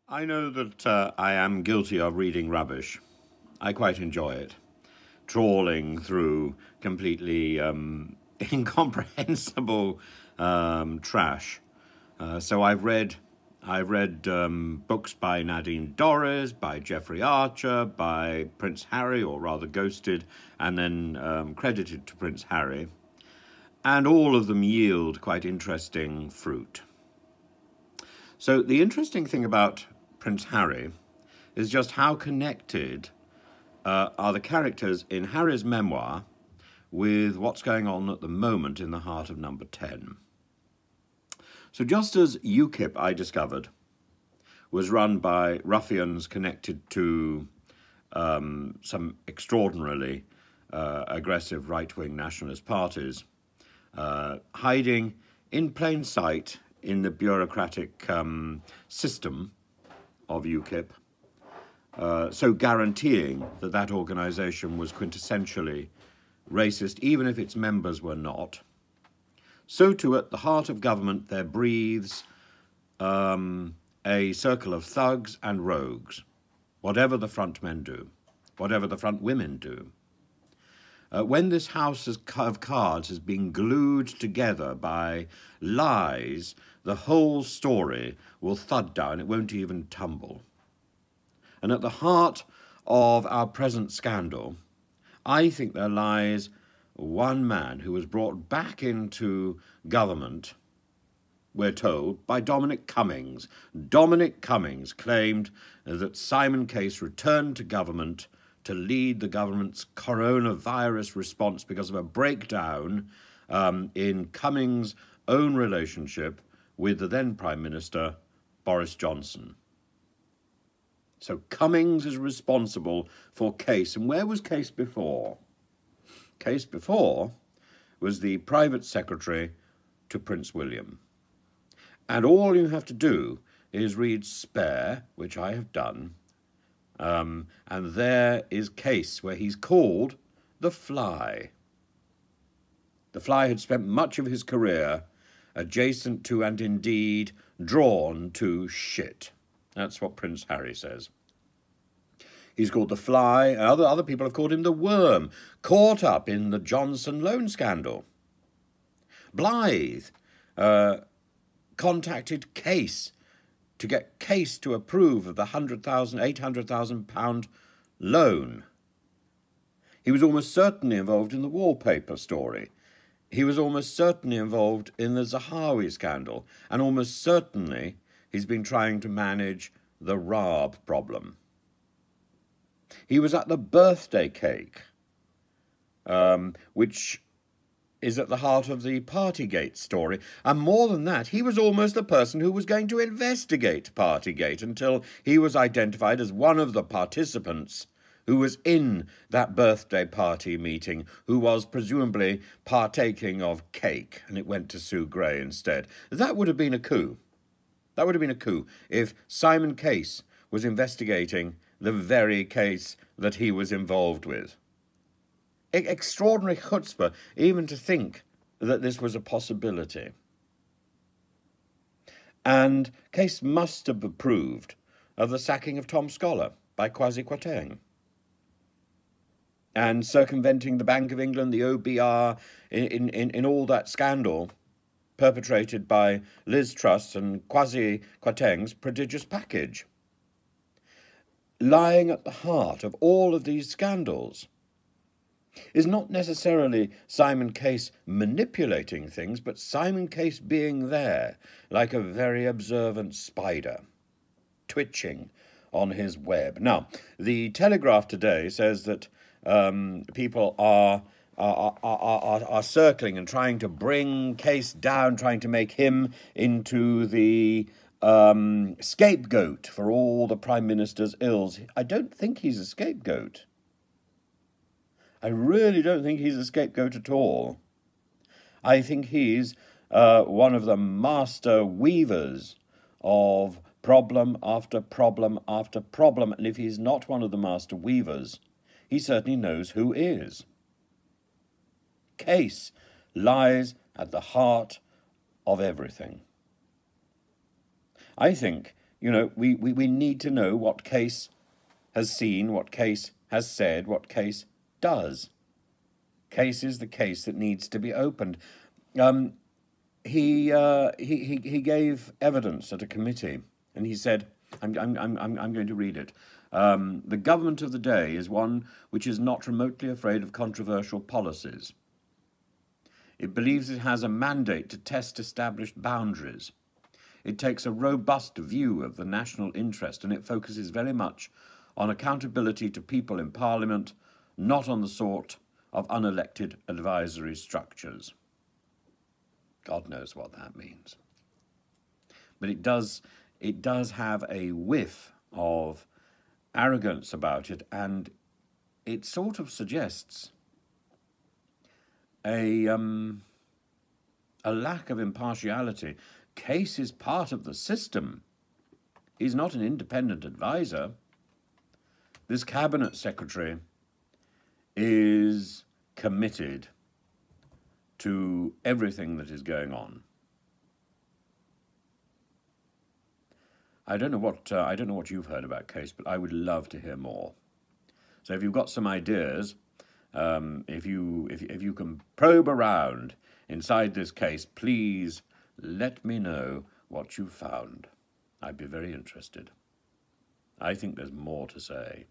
I know that I am guilty of reading rubbish. I quite enjoy it. Trawling through completely incomprehensible trash. So I've read books by Nadine Dorries, by Jeffrey Archer, by Prince Harry, or rather ghosted, and then credited to Prince Harry. And all of them yield quite interesting fruit. So the interesting thing about Prince Harry is just how connected are the characters in Harry's memoir with what's going on at the moment in the heart of number 10. So just as UKIP, I discovered, was run by ruffians connected to some extraordinarily aggressive right-wing nationalist parties, hiding in plain sight in the bureaucratic system of UKIP, so guaranteeing that that organisation was quintessentially racist, even if its members were not. So too at the heart of government there breathes a circle of thugs and rogues, whatever the front men do, whatever the front women do. When this house of cards has been glued together by lies, the whole story will thud down, it won't even tumble. And at the heart of our present scandal, I think there lies one man who was brought back into government, we're told, by Dominic Cummings. Dominic Cummings claimed that Simon Case returned to government to lead the government's coronavirus response because of a breakdown in Cummings' own relationship with the then Prime Minister, Boris Johnson. So Cummings is responsible for Case. And where was Case before? Case before was the private secretary to Prince William. And all you have to do is read Spare, which I have done, and there is Case, where he's called the Fly. The Fly had spent much of his career adjacent to and indeed drawn to shit. That's what Prince Harry says. He's called the Fly, and other people have called him the Worm, caught up in the Johnson loan scandal. Blythe contacted Case to get Case to approve of the £800,000 loan. He was almost certainly involved in the wallpaper story. He was almost certainly involved in the Zahawi scandal, and almost certainly he's been trying to manage the Raab problem. He was at the birthday cake, which is at the heart of the Partygate story. And more than that, he was almost the person who was going to investigate Partygate until he was identified as one of the participants who was in that birthday party meeting, who was presumably partaking of cake, and it went to Sue Gray instead. That would have been a coup. That would have been a coup if Simon Case was investigating the very case that he was involved with. Extraordinary chutzpah, even to think that this was a possibility. And Case must have approved of the sacking of Tom Scholar by Kwasi Kwarteng, and circumventing the Bank of England, the OBR, in all that scandal perpetrated by Liz Truss and Kwasi Kwarteng's prodigious package. Lying at the heart of all of these scandals is not necessarily Simon Case manipulating things, but Simon Case being there like a very observant spider, twitching on his web. Now, the Telegraph today says that people are circling and trying to bring Case down, trying to make him into the scapegoat for all the Prime Minister's ills. I don't think he's a scapegoat. I really don't think he's a scapegoat at all. I think he's one of the master weavers of problem after problem after problem. And if he's not one of the master weavers, he certainly knows who is. Case lies at the heart of everything. I think You know, we need to know what Case has seen, what Case has said, what Case does. Case is the case that needs to be opened. He gave evidence at a committee, and he said, I'm going to read it. The government of the day is one which is not remotely afraid of controversial policies. It believes it has a mandate to test established boundaries. It takes a robust view of the national interest, and it focuses very much on accountability to people in Parliament, not on the sort of unelected advisory structures. God knows what that means. But it does have a whiff of arrogance about it, and it sort of suggests a lack of impartiality. Case is part of the system. He's not an independent advisor. This cabinet secretary is committed to everything that is going on. I don't know what you've heard about Case, but I would love to hear more. So if you've got some ideas, if you can probe around inside this case, please let me know what you've found. I'd be very interested. I think there's more to say.